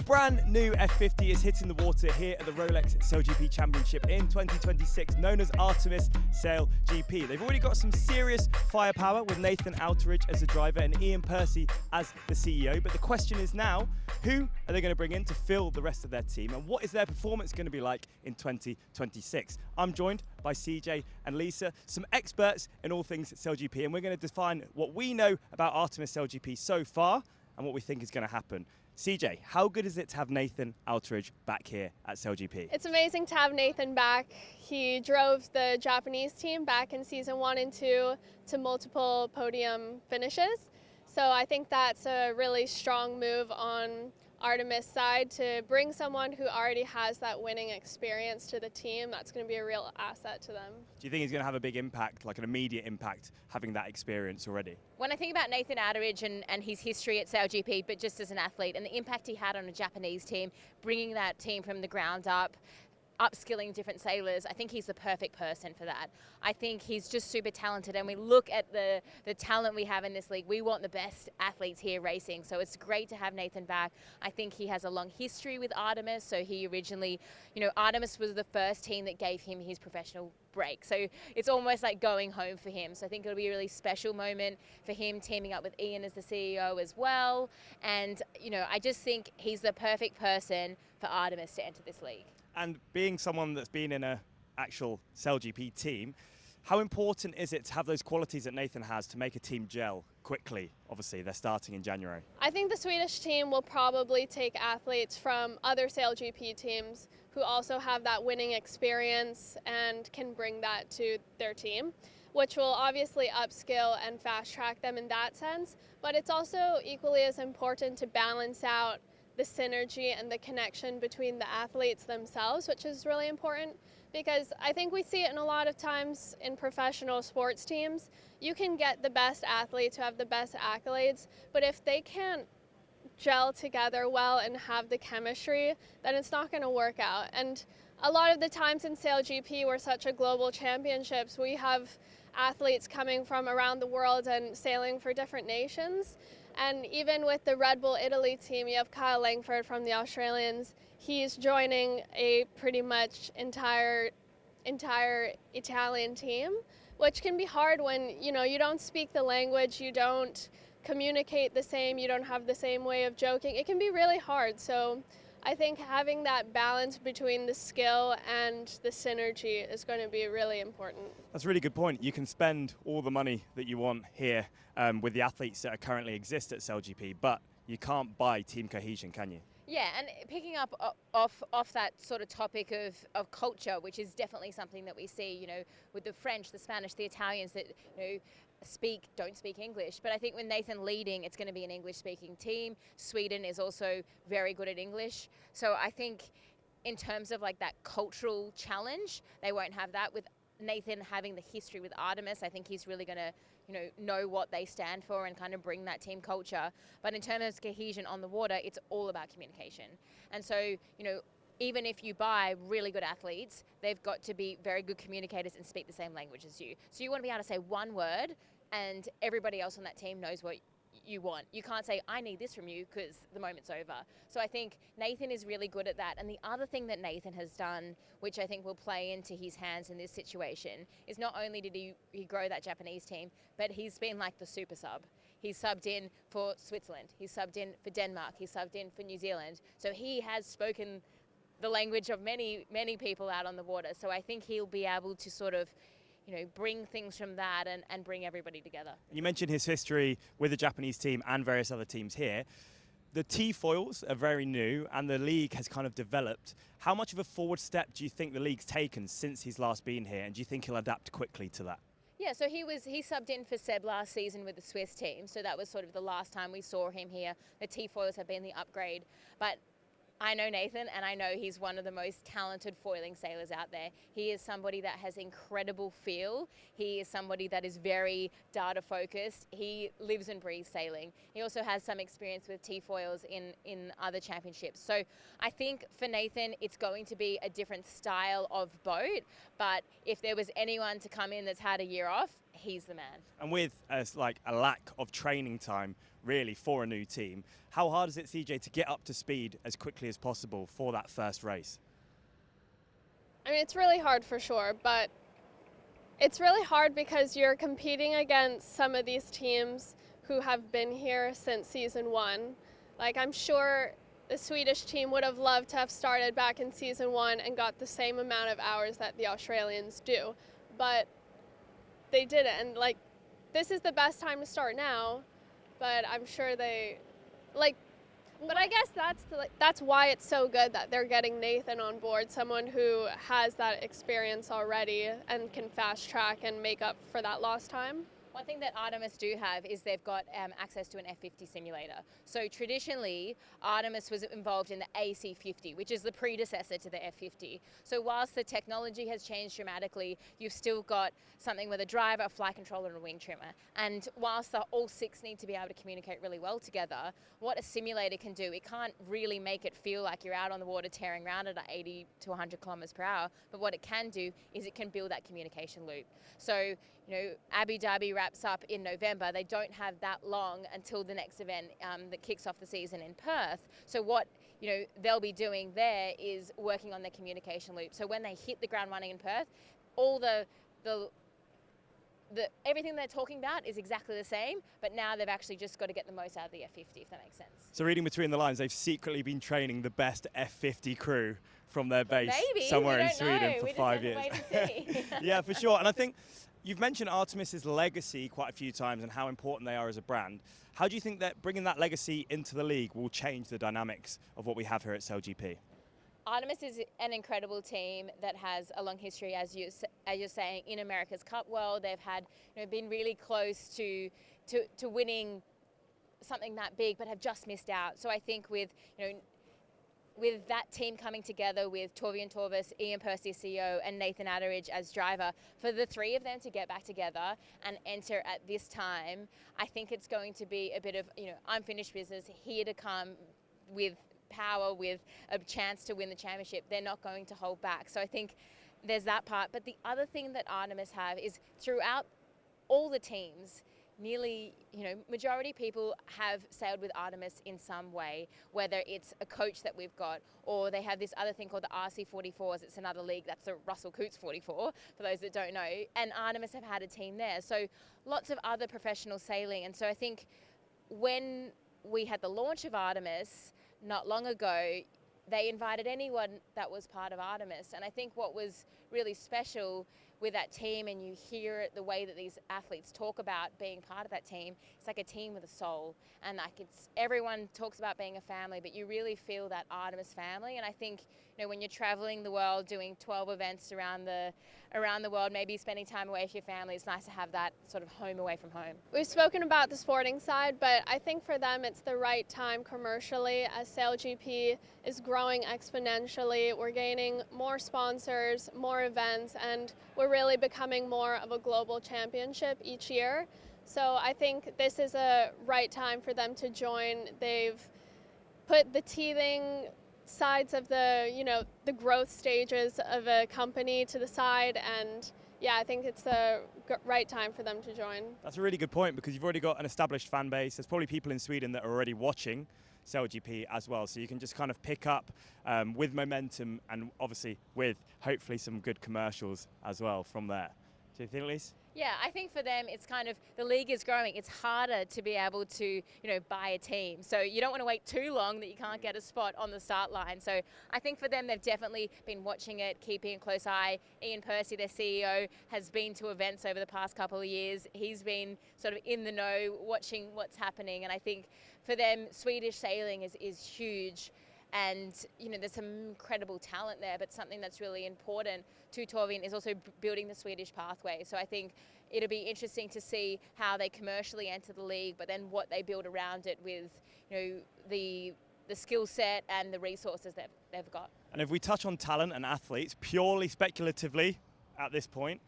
brand new F50 is hitting the water here at the Rolex SailGP Championship in 2026, known as Artemis SailGP. They've already got some serious firepower with Nathan Outteridge as the driver and Ian Percy as the CEO. But the question is now, who are they going to bring in to fill the rest of their team, and what is their performance going to be like in 2026? I'm joined by CJ and Lisa, some experts in all things SailGP, and we're going to define what we know about Artemis SailGP so far and what we think is going to happen. CJ, how good is it to have Nathan Outteridge back here at SailGP? It's amazing to have Nathan back. He drove the Japanese team back in season 1 and 2 to multiple podium finishes. So I think that's a really strong move on Artemis' side to bring someone who already has that winning experience to the team. That's going to be a real asset to them. Do you think he's going to have a big impact, like an immediate impact, having that experience already? When I think about Nathan Outteridge and his history at SailGP, but just as an athlete, and the impact he had on a Japanese team, bringing that team from the ground up, upskilling different sailors, I think he's the perfect person for that. I think he's just super talented, and we look at the talent we have in this league. We want the best athletes here racing, so it's great to have Nathan back. I think he has a long history with Artemis, so he originally, Artemis was the first team that gave him his professional break, so it's almost like going home for him. So I think it'll be a really special moment for him, teaming up with Ian as the CEO as well, and I just think he's the perfect person for Artemis to enter this league. And being someone that's been in an actual SailGP team, how important is it to have those qualities that Nathan has to make a team gel quickly? Obviously, they're starting in January. I think the Swedish team will probably take athletes from other SailGP teams who also have that winning experience and can bring that to their team, which will obviously upskill and fast track them in that sense. But it's also equally as important to balance out the synergy and the connection between the athletes themselves, which is really important, because I think we see it in a lot of times in professional sports teams. You can get the best athletes who have the best accolades, but if they can't gel together well and have the chemistry, then it's not going to work out. And a lot of the times in SailGP, we're such a global championships, we have athletes coming from around the world and sailing for different nations. And even with the Red Bull Italy team, you have Kyle Langford from the Australians. He's joining a pretty much entire Italian team, which can be hard when you don't speak the language, you don't communicate the same, you don't have the same way of joking. It can be really hard. So I think having that balance between the skill and the synergy is going to be really important. That's a really good point. You can spend all the money that you want here with the athletes that currently exist at SailGP, but you can't buy team cohesion, can you? Yeah, and picking up off that sort of topic of culture, which is definitely something that we see, with the French, the Spanish, the Italians that, don't speak English. But I think with Nathan leading, it's going to be an English-speaking team. Sweden is also very good at English. So I think in terms of like that cultural challenge, they won't have that. With Nathan having the history with Artemis, I think he's really going to know what they stand for and kind of bring that team culture. But in terms of cohesion on the water, it's all about communication. And so, even if you buy really good athletes, they've got to be very good communicators and speak the same language as you. So you want to be able to say one word and everybody else on that team knows what you want. You can't say, I need this from you, because the moment's over. So I think Nathan is really good at that. And the other thing that Nathan has done, which I think will play into his hands in this situation, is not only did he grow that Japanese team, but he's been like the super sub. He's subbed in for Switzerland. He's subbed in for Denmark. He's subbed in for New Zealand. So he has spoken the language of many, many people out on the water. So I think he'll be able to sort of bring things from that and bring everybody together. You mentioned his history with the Japanese team and various other teams here. The T-foils are very new and the league has kind of developed. How much of a forward step do you think the league's taken since he's last been here, and do you think he'll adapt quickly to that? Yeah, so he subbed in for Seb last season with the Swiss team, so that was sort of the last time we saw him here. The T-foils have been the upgrade, but I know Nathan, and I know he's one of the most talented foiling sailors out there. He is somebody that has incredible feel. He is somebody that is very data focused. He lives and breathes sailing. He also has some experience with T-foils in other championships. So I think for Nathan, it's going to be a different style of boat. But if there was anyone to come in that's had a year off, he's the man. And with like a lack of training time, really, for a new team, how hard is it, CJ, to get up to speed as quickly as possible for that first race? I mean, it's really hard for sure, but it's really hard because you're competing against some of these teams who have been here since season 1. Like, I'm sure the Swedish team would have loved to have started back in season 1 and got the same amount of hours that the Australians do, but they didn't. And like, this is the best time to start now, but I'm sure they, like, but I guess that's why it's so good that they're getting Nathan on board, someone who has that experience already and can fast track and make up for that lost time. One thing that Artemis do have is they've got access to an F50 simulator. So traditionally, Artemis was involved in the AC50, which is the predecessor to the F50. So whilst the technology has changed dramatically, you've still got something with a driver, a flight controller, and a wing trimmer. And whilst all 6 need to be able to communicate really well together, what a simulator can do, it can't really make it feel like you're out on the water tearing around at 80 to 100 kilometers per hour. But what it can do is it can build that communication loop. So, you know, Abu Dhabi wraps up in November. They don't have that long until the next event that kicks off the season in Perth. So what, you know, they'll be doing there is working on their communication loop. So when they hit the ground running in Perth, all the everything they're talking about is exactly the same, but now they've actually just got to get the most out of the F50, if that makes sense. So reading between the lines, they've secretly been training the best F50 crew from their base Maybe. somewhere in Sweden for 5 years. Wait and see. Yeah, for sure. And I think you've mentioned Artemis's legacy quite a few times and how important they are as a brand. How do you think that bringing that legacy into the league will change the dynamics of what we have here at SailGP? Artemis is an incredible team that has a long history, as you're saying, in America's Cup world. They've had, you know, been really close to winning something that big, but have just missed out. So I think with, you know, with that team coming together with Torbjörn Torvus, Ian Percy as CEO, and Nathan Outteridge as driver, for the 3 of them to get back together and enter at this time, I think it's going to be a bit of, you know, unfinished business, here to come with power, with a chance to win the championship. They're not going to hold back. So I think there's that part. But the other thing that Artemis have is throughout all the teams, nearly, you know, majority people have sailed with Artemis in some way, whether it's a coach that we've got, or they have this other thing called the RC44s. It's another league. That's the Russell Coots 44, for those that don't know. And Artemis have had a team there. So lots of other professional sailing. And so I think when we had the launch of Artemis not long ago, they invited anyone that was part of Artemis. And I think what was really special with that team, and you hear it the way that these athletes talk about being part of that team, it's like a team with a soul. And like, it's, everyone talks about being a family, but you really feel that Artemis family. And I think, you know, when you're traveling the world, doing 12 events around the world, maybe spending time away with your family, it's nice to have that sort of home away from home. We've spoken about the sporting side, but I think for them it's the right time commercially, as SailGP is growing exponentially. We're gaining more sponsors, more events, and we're really becoming more of a global championship each year. So I think this is a right time for them to join. They've put the teething sides of the, you know, the growth stages of a company to the side, and yeah, I think it's the right time for them to join. That's a really good point, because you've already got an established fan base. There's probably people in Sweden that are already watching SailGP as well, so you can just kind of pick up with momentum, and obviously with hopefully some good commercials as well from there. Do you think, Lise? Yeah, I think for them, it's kind of, the league is growing. It's harder to be able to, you know, buy a team. So you don't want to wait too long that you can't get a spot on the start line. So I think for them, they've definitely been watching it, keeping a close eye. Ian Percy, their CEO, has been to events over the past couple of years. He's been sort of in the know, watching what's happening. And I think for them, Swedish sailing is huge. And, you know, there's some incredible talent there, but something that's really important to Torbjörn is also building the Swedish pathway. So I think it'll be interesting to see how they commercially enter the league, but then what they build around it with, you know, the skill set and the resources that they've got. And if we touch on talent and athletes, purely speculatively at this point,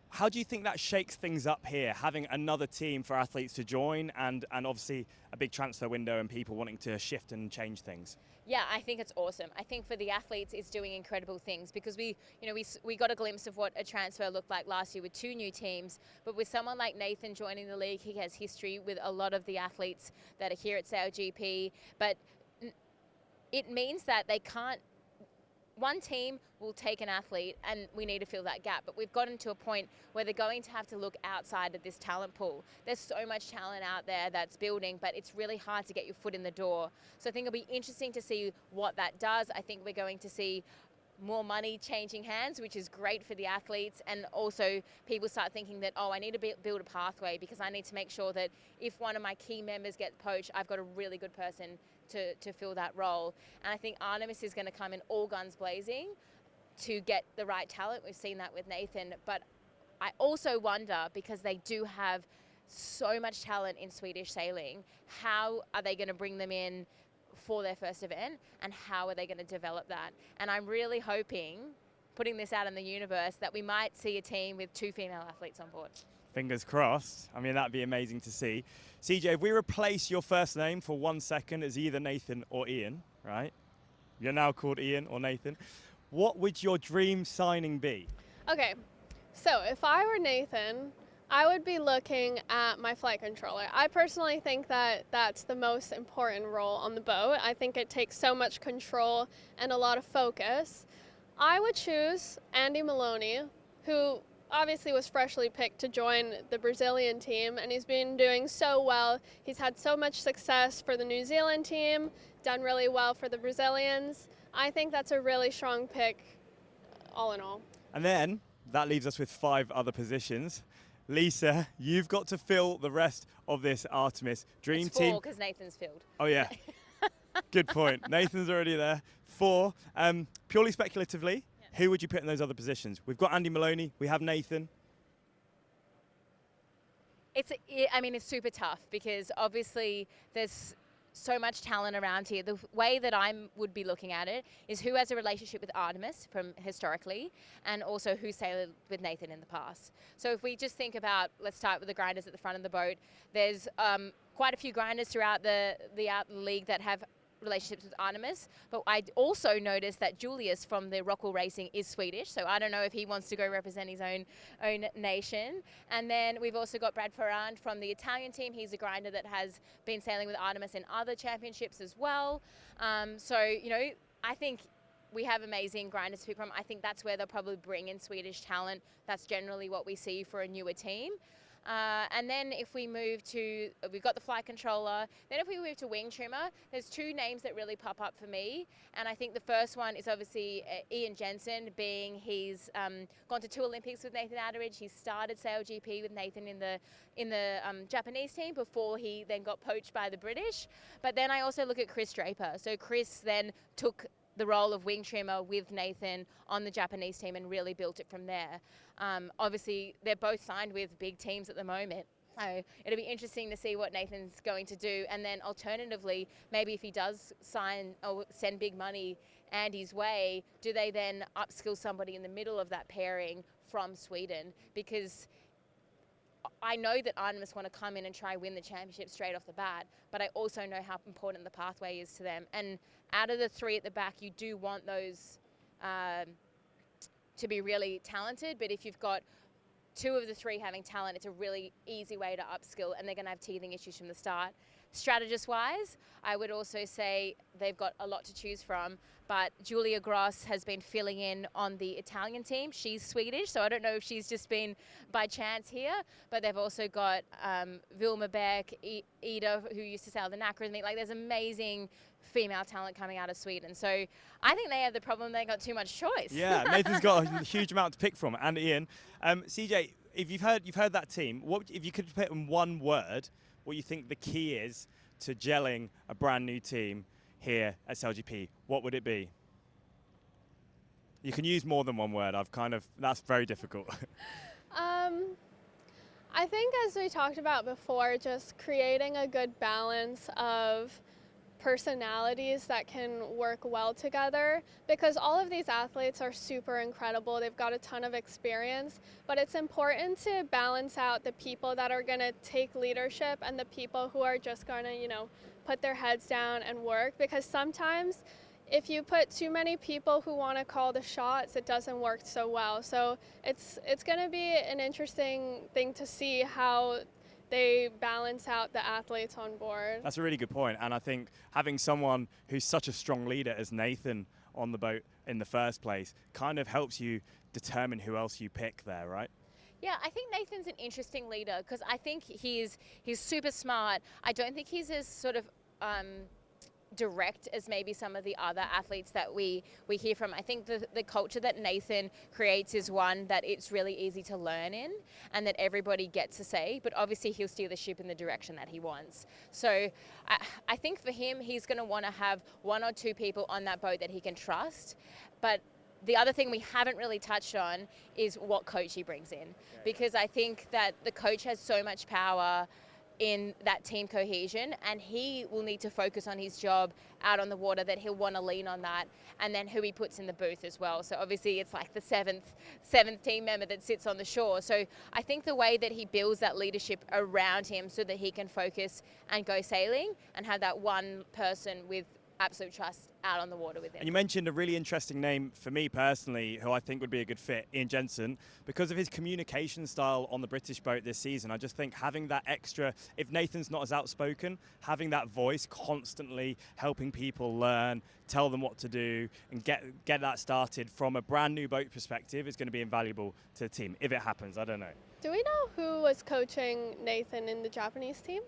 How do you think that shakes things up here, having another team for athletes to join and obviously a big transfer window and people wanting to shift and change things? Yeah, I think it's awesome. I think for the athletes, it's doing incredible things because we got a glimpse of what a transfer looked like last year with 2 new teams. But with someone like Nathan joining the league, he has history with a lot of the athletes that are here at SailGP. But it means that they can't. One team will take an athlete and we need to fill that gap, but we've gotten to a point where they're going to have to look outside of this talent pool. There's so much talent out there that's building, but it's really hard to get your foot in the door. So I think it'll be interesting to see what that does. I think we're going to see more money changing hands, which is great for the athletes, and also people start thinking that, oh, I need to build a pathway because I need to make sure that if one of my key members gets poached, I've got a really good person to fill that role. And I think Artemis is going to come in all guns blazing to get the right talent. We've seen that with Nathan, but I also wonder, because they do have so much talent in Swedish sailing, how are they going to bring them in for their first event, and how are they going to develop that? And I'm really hoping, putting this out in the universe, that we might see a team with 2 female athletes on board. Fingers crossed. I mean, that'd be amazing to see. CJ, if we replace your first name for 1 second as either Nathan or Ian, right? You're now called Ian or Nathan. What would your dream signing be? Okay, so if I were Nathan, I would be looking at my flight controller. I personally think that that's the most important role on the boat. I think it takes so much control and a lot of focus. I would choose Andy Maloney, who obviously was freshly picked to join the Brazilian team, and he's been doing so well. He's had so much success for the New Zealand team, done really well for the Brazilians. I think that's a really strong pick, all in all. And then that leaves us with 5 other positions. Lisa, you've got to fill the rest of this Artemis dream it's team. 4 because Nathan's filled. Oh yeah, good point. Nathan's already there. 4. Purely speculatively, who would you put in those other positions? We've got Andy Maloney, we have Nathan. I mean, it's super tough because obviously there's so much talent around here. The way that I would be looking at it is who has a relationship with Artemis from historically, and also who sailed with Nathan in the past. So if we just think about, let's start with the grinders at the front of the boat. There's quite a few grinders throughout the league that have relationships with Artemis, but I also noticed that Julius from the Rolex Racing is Swedish, so I don't know if he wants to go represent his own nation. And then we've also got Brad Ferrand from the Italian team. He's a grinder that has been sailing with Artemis in other championships as well. So, you know, I think we have amazing grinders to pick from. I think that's where they'll probably bring in Swedish talent. That's generally what we see for a newer team. And then if we move to, we've got the flight controller, then if we move to wing trimmer, there's 2 names that really pop up for me. And I think the first one is obviously Ian Jensen, being he's gone to 2 Olympics with Nathan Outteridge. He started SailGP with Nathan in the Japanese team before he then got poached by the British. But then I also look at Chris Draper. So Chris then took the role of wing trimmer with Nathan on the Japanese team and really built it from there. Obviously, they're both signed with big teams at the moment. So it'll be interesting to see what Nathan's going to do. And then alternatively, maybe if he does sign or send big money Andy's way, do they then upskill somebody in the middle of that pairing from Sweden? Because I know that Artemis want to come in and try win the championship straight off the bat, but I also know how important the pathway is to them. And out of the 3 at the back, you do want those to be really talented, but if you've got 2 of the 3 having talent, it's a really easy way to upskill, and they're going to have teething issues from the start. Strategist-wise, I would also say they've got a lot to choose from, but Julia Gross has been filling in on the Italian team. She's Swedish, so I don't know if she's just been by chance here, but they've also got Vilma Beck, Ida, who used to sail the Nacra. Like, there's amazing female talent coming out of Sweden. So I think they have the problem they got too much choice. Yeah, Nathan's got a huge amount to pick from, and Ian. CJ, if you've heard that team, what if you could put in 1 word what you think the key is to gelling a brand new team here at SailGP, what would it be? You can use more than 1 word. That's very difficult. I think, as we talked about before, just creating a good balance of personalities that can work well together, because all of these athletes are super incredible. They've got a ton of experience, but it's important to balance out the people that are going to take leadership and the people who are just going to, you know, put their heads down and work, because sometimes if you put too many people who want to call the shots, it doesn't work so well. So it's going to be an interesting thing to see how they balance out the athletes on board. That's a really good point, and I think having someone who's such a strong leader as Nathan on the boat in the first place kind of helps you determine who else you pick there, right? Yeah, I think Nathan's an interesting leader because I think he's super smart. I don't think he's as sort of direct as maybe some of the other athletes that we hear from. I think the culture that Nathan creates is one that it's really easy to learn in and that everybody gets to say, but obviously he'll steer the ship in the direction that he wants. So I think for him, he's going to want to have one or two people on that boat that he can trust. But the other thing we haven't really touched on is what coach he brings in, because I think that the coach has so much power in that team cohesion, and he will need to focus on his job out on the water, that he'll want to lean on that, and then who he puts in the booth as well. So obviously it's like the seventh team member that sits on the shore. So I think the way that he builds that leadership around him so that he can focus and go sailing and have that one person with absolute trust out on the water with him. And you mentioned a really interesting name for me personally, who I think would be a good fit, Ian Jensen, because of his communication style on the British boat this season. I just think having that extra, if Nathan's not as outspoken, having that voice constantly helping people learn, tell them what to do, and get that started from a brand new boat perspective is going to be invaluable to the team, if it happens. I don't know. Do we know who was coaching Nathan in the Japanese team?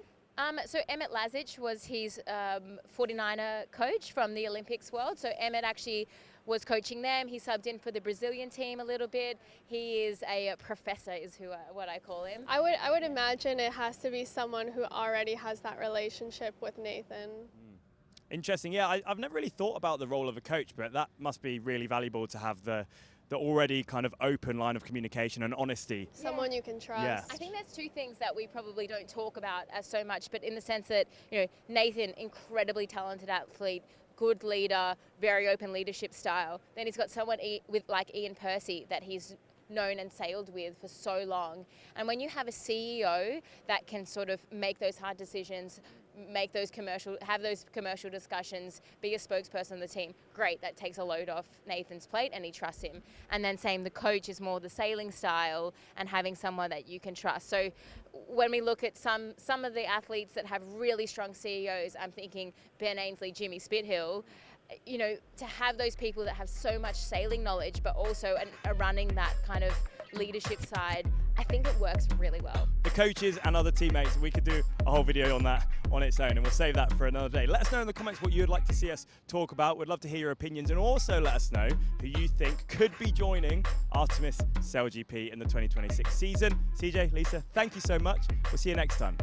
So Emmett Lazic was his 49er coach from the Olympics World. So Emmett actually was coaching them. He subbed in for the Brazilian team a little bit. He is a professor, is what I call him. I would imagine it has to be someone who already has that relationship with Nathan. Interesting. Yeah, I've never really thought about the role of a coach, but that must be really valuable to have the already kind of open line of communication and honesty. Someone you can trust. Yeah. I think there's two things that we probably don't talk about as so much, but in the sense that, you know, Nathan, incredibly talented athlete, good leader, very open leadership style. Then he's got someone with like Ian Percy that he's known and sailed with for so long. And when you have a CEO that can sort of make those hard decisions, have those commercial discussions, be a spokesperson of the team, great, that takes a load off Nathan's plate and he trusts him. And then same, the coach is more the sailing style and having someone that you can trust. So when we look at some of the athletes that have really strong CEOs, I'm thinking Ben Ainsley, Jimmy Spithill, you know, to have those people that have so much sailing knowledge but also are running that kind of leadership side, I think it works really well. The coaches and other teammates, we could do a whole video on that on its own, and we'll save that for another day. Let us know in the comments what you'd like to see us talk about. We'd love to hear your opinions, and also let us know who you think could be joining Artemis SailGP in the 2026 season. CJ, Lisa, thank you so much. We'll see you next time.